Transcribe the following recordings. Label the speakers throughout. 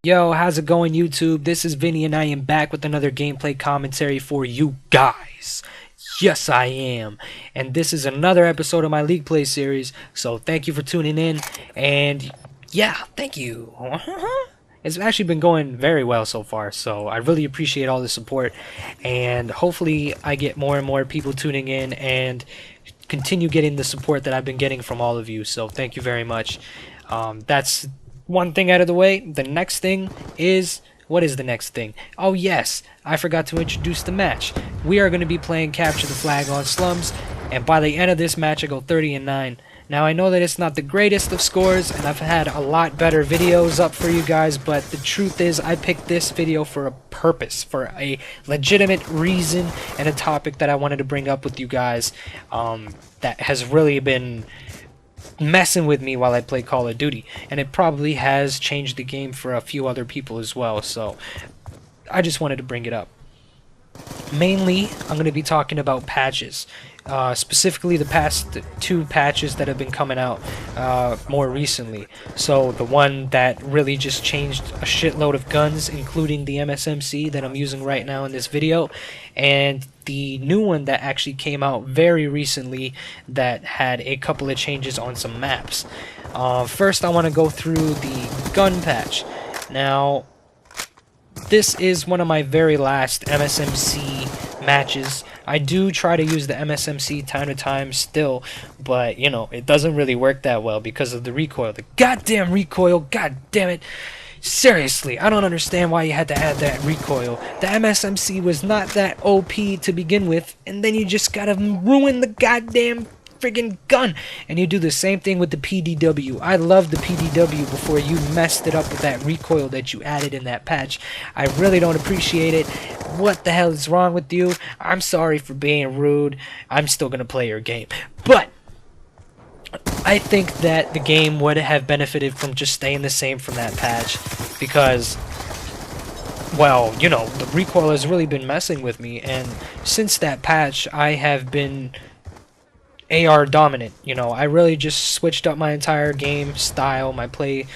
Speaker 1: Yo, how's it going, YouTube? This is Vinny and I am back with another gameplay commentary for you guys. Yes, I am. And this is another episode of my League Play series, so thank you for tuning in. And yeah, thank you. It's actually been going very well so far, so I really appreciate all the support. And hopefully I get more and more people tuning in and continue getting the support that I've been getting from all of you, so thank you very much. That's one thing out of the way. The next thing is, what is the next thing? Oh yes, I forgot to introduce the match. We are going to be playing Capture the Flag on Slums, and by the end of this match I go 30-9. Now I know that it's not the greatest of scores, and I've had a lot better videos up for you guys, but the truth is I picked this video for a purpose, for a legitimate reason, and a topic that I wanted to bring up with you guys that has really been messing with me while I play Call of Duty, and it probably has changed the game for a few other people as well, so I just wanted to bring it up. Mainly, I'm going to be talking about patches, specifically the past two patches that have been coming out more recently. So the one that really just changed a shitload of guns, including the MSMC that I'm using right now in this video, and the new one that actually came out very recently that had a couple of changes on some maps. First I want to go through the gun patch. Now this is one of my very last MSMC matches. I do try to use the MSMC time to time still, but you know, it doesn't really work that well because of the recoil. The goddamn recoil, god damn it. Seriously, I don't understand why you had to add that recoil. The MSMC was not that OP to begin with, and then you just gotta ruin the goddamn friggin' gun. And you do the same thing with the PDW. I love the PDW before you messed it up with that recoil that you added in that patch. I really don't appreciate it. What the hell is wrong with you? I'm sorry for being rude. I'm still gonna play your game. But I think that the game would have benefited from just staying the same from that patch, because, well, you know, the recoil has really been messing with me, and since that patch I have been AR dominant. You know, I really just switched up my entire game style, my play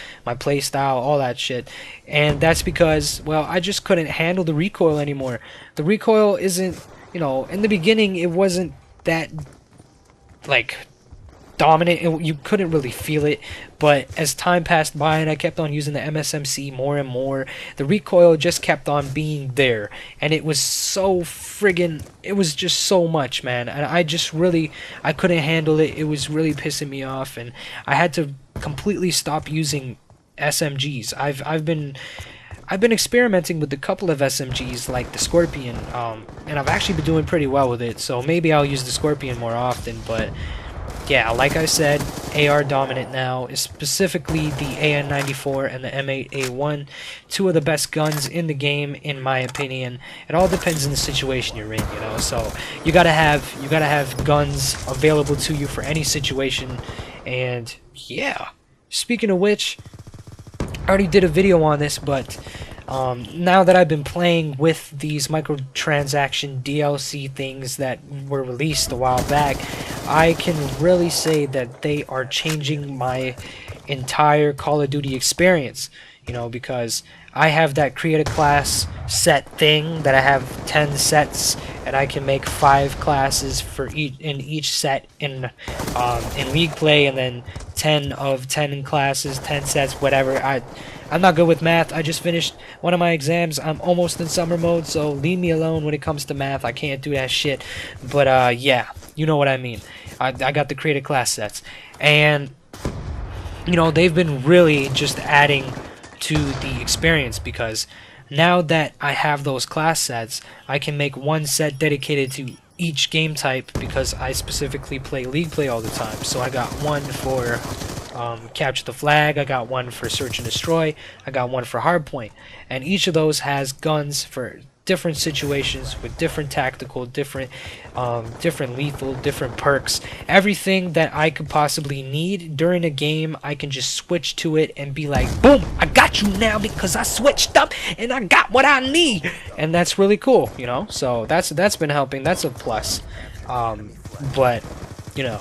Speaker 1: style, all that shit. And that's because, well, I just couldn't handle the recoil anymore. The recoil isn't, you know, in the beginning it wasn't that like dominant, you couldn't really feel it, but as time passed by and I kept on using the MSMC more and more, the recoil just kept on being there, and it was so friggin', it was just so much, man, and I couldn't handle it. It was really pissing me off, and I had to completely stop using SMGs. I've been experimenting with a couple of SMGs like the Scorpion, and I've actually been doing pretty well with it, so maybe I'll use the Scorpion more often. But yeah, like I said, AR dominant now, is specifically the AN94 and the M8A1, two of the best guns in the game, in my opinion. It all depends on the situation you're in, you know. So you gotta have guns available to you for any situation. And yeah, speaking of which, I already did a video on this, but now that I've been playing with these microtransaction DLC things that were released a while back, I can really say that they are changing my entire Call of Duty experience, you know, because I have that create a class set thing that I have 10 sets, and I can make 5 classes for each set in League Play, and then 10 of 10 classes, 10 sets, whatever. I'm not good with math. I just finished one of my exams. I'm almost in summer mode, so leave me alone when it comes to math. I can't do that shit. But yeah, you know what I mean. I got the creative class sets, and you know, they've been really just adding to the experience, because now that I have those class sets, I can make one set dedicated to each game type, because I specifically play League Play all the time. So I got one for Capture the Flag, I got one for Search and Destroy, I got one for Hardpoint, and each of those has guns for different situations with different tactical, different lethal, different perks. Everything that I could possibly need during a game, I can just switch to it and be like, boom, I got you now because I switched up and I got what I need. And that's really cool, you know. So that's been helping. That's a plus. But you know,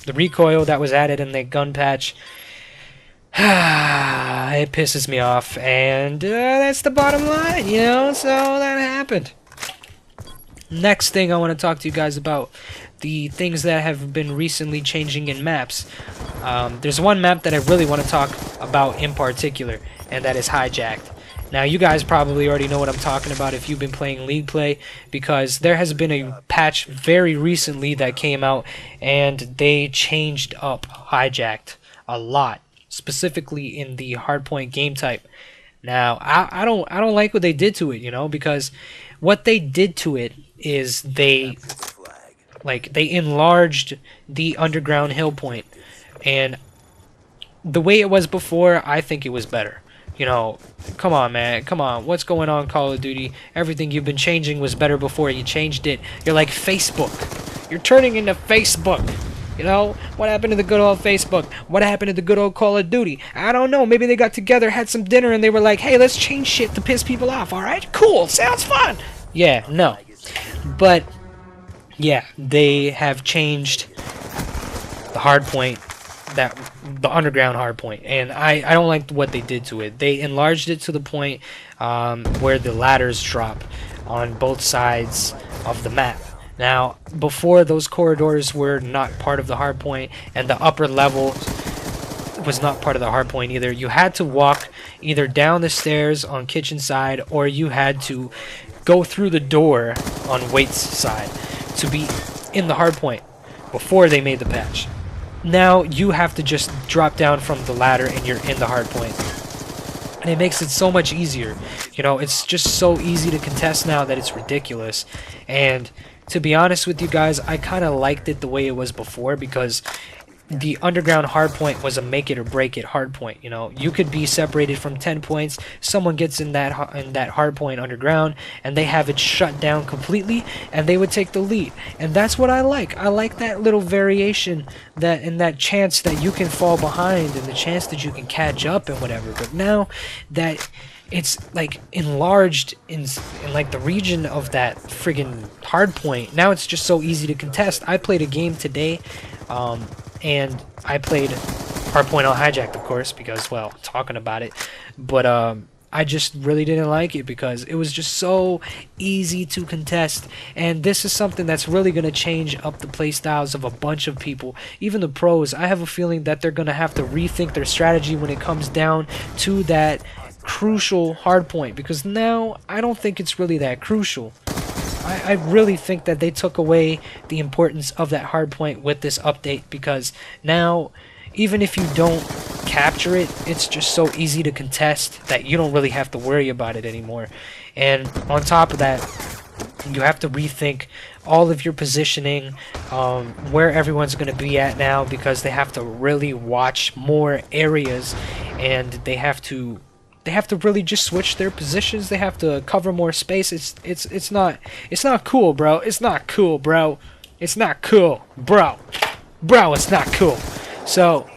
Speaker 1: the recoil that was added in the gun patch, It pisses me off, and that's the bottom line, you know, so that happened. Next thing I want to talk to you guys about, the things that have been recently changing in maps. There's one map that I really want to talk about in particular, and that is Hijacked. Now, you guys probably already know what I'm talking about if you've been playing League Play, because there has been a patch very recently that came out, and they changed up Hijacked a lot, specifically in the hardpoint game type. Now, I don't like what they did to it, you know, because what they did to it is they enlarged the underground hill point, and the way it was before, I think it was better. You know, come on, man, come on, what's going on, Call of Duty? Everything you've been changing was better before. You changed it. You're like Facebook. You're turning into Facebook. You know, what happened to the good old Facebook? What happened to the good old Call of Duty? I don't know. Maybe they got together, had some dinner, and they were like, hey, let's change shit to piss people off, alright? Cool, sounds fun. Yeah, no. But, yeah, they have changed the hardpoint, the underground hardpoint, and I don't like what they did to it. They enlarged it to the point where the ladders drop on both sides of the map. Now, before, those corridors were not part of the hardpoint, and the upper level was not part of the hardpoint either. You had to walk either down the stairs on kitchen side, or you had to go through the door on Wait's side to be in the hardpoint before they made the patch. Now you have to just drop down from the ladder and you're in the hardpoint. And it makes it so much easier. You know, it's just so easy to contest now that it's ridiculous. And to be honest with you guys, I kind of liked it the way it was before, because the underground hardpoint was a make it or break it hardpoint. You know, you could be separated from 10 points. Someone gets in that hardpoint underground, and they have it shut down completely, and they would take the lead. And that's what I like. I like that little variation, that and that chance that you can fall behind, and the chance that you can catch up and whatever. But now that it's like enlarged in like the region of that friggin' hardpoint, now it's just so easy to contest. I played a game today, and I played Hardpoint Hijacked, of course, because, well, talking about it. But I just really didn't like it because it was just so easy to contest. And this is something that's really going to change up the playstyles of a bunch of people, even the pros. I have a feeling that they're going to have to rethink their strategy when it comes down to that crucial hardpoint, because now I don't think it's really that crucial. I really think that they took away the importance of that hardpoint with this update, because now even if you don't capture it, it's just so easy to contest that you don't really have to worry about it anymore. And on top of that, you have to rethink all of your positioning, where everyone's going to be at now, because they have to really watch more areas, and they have to really just switch their positions. They have to cover more space. It's not cool, bro. It's not cool, bro. It's not cool, bro. Bro, it's not cool. So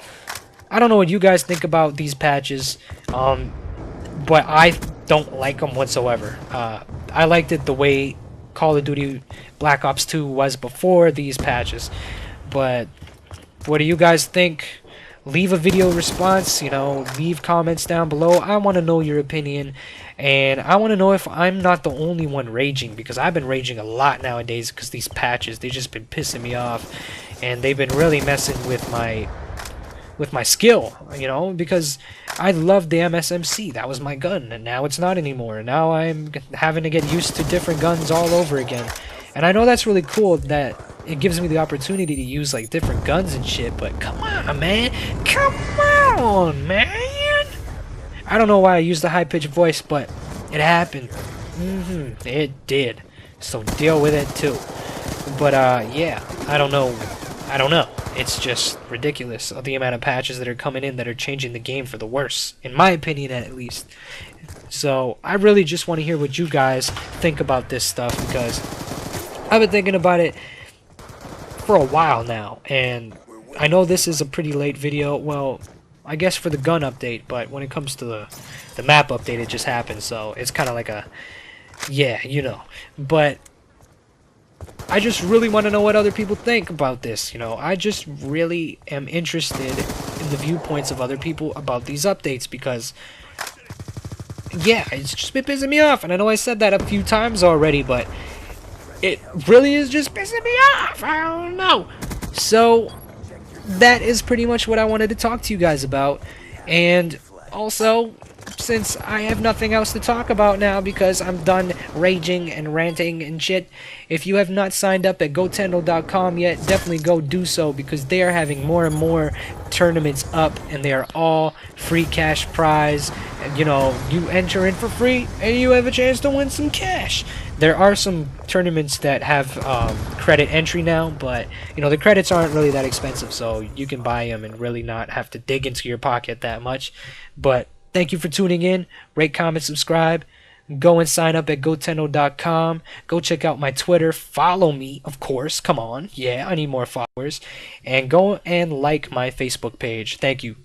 Speaker 1: I don't know what you guys think about these patches, but I don't like them whatsoever. I liked it the way Call of Duty Black Ops 2 was before these patches. But what do you guys think? Leave a video response, you know, leave comments down below. I want to know your opinion, and I want to know if I'm not the only one raging, because I've been raging a lot nowadays because these patches, they've just been pissing me off, and they've been really messing with my skill, you know, because I loved the MSMC. That was my gun, and now it's not anymore. Now I'm having to get used to different guns all over again. And I know that's really cool that it gives me the opportunity to use like different guns and shit, but come on, man. Come on, man. I don't know why I used the high-pitched voice, but it happened. It did. So deal with it too. But yeah, I don't know. It's just ridiculous, the amount of patches that are coming in that are changing the game for the worse, in my opinion at least. So I really just want to hear what you guys think about this stuff, because I've been thinking about it for a while now, and I know this is a pretty late video. Well, I guess for the gun update, but when it comes to the map update, it just happened, so it's kind of like a, yeah, you know. But I just really want to know what other people think about this, you know. I just really am interested in the viewpoints of other people about these updates, because yeah, it's just been pissing me off. And I know I said that a few times already, but it really is just pissing me off. I don't know. So that is pretty much what I wanted to talk to you guys about. And also, since I have nothing else to talk about now because I'm done raging and ranting and shit, if you have not signed up at gotendo.com yet, definitely go do so, because they are having more and more tournaments up, and they are all free cash prize. And, you know, you enter in for free and you have a chance to win some cash. There are some tournaments that have credit entry now, but you know, the credits aren't really that expensive, so you can buy them and really not have to dig into your pocket that much. But thank you for tuning in. Rate, comment, subscribe. Go and sign up at gotendo.com. Go check out my Twitter. Follow me, of course. Come on. Yeah, I need more followers. And go and like my Facebook page. Thank you.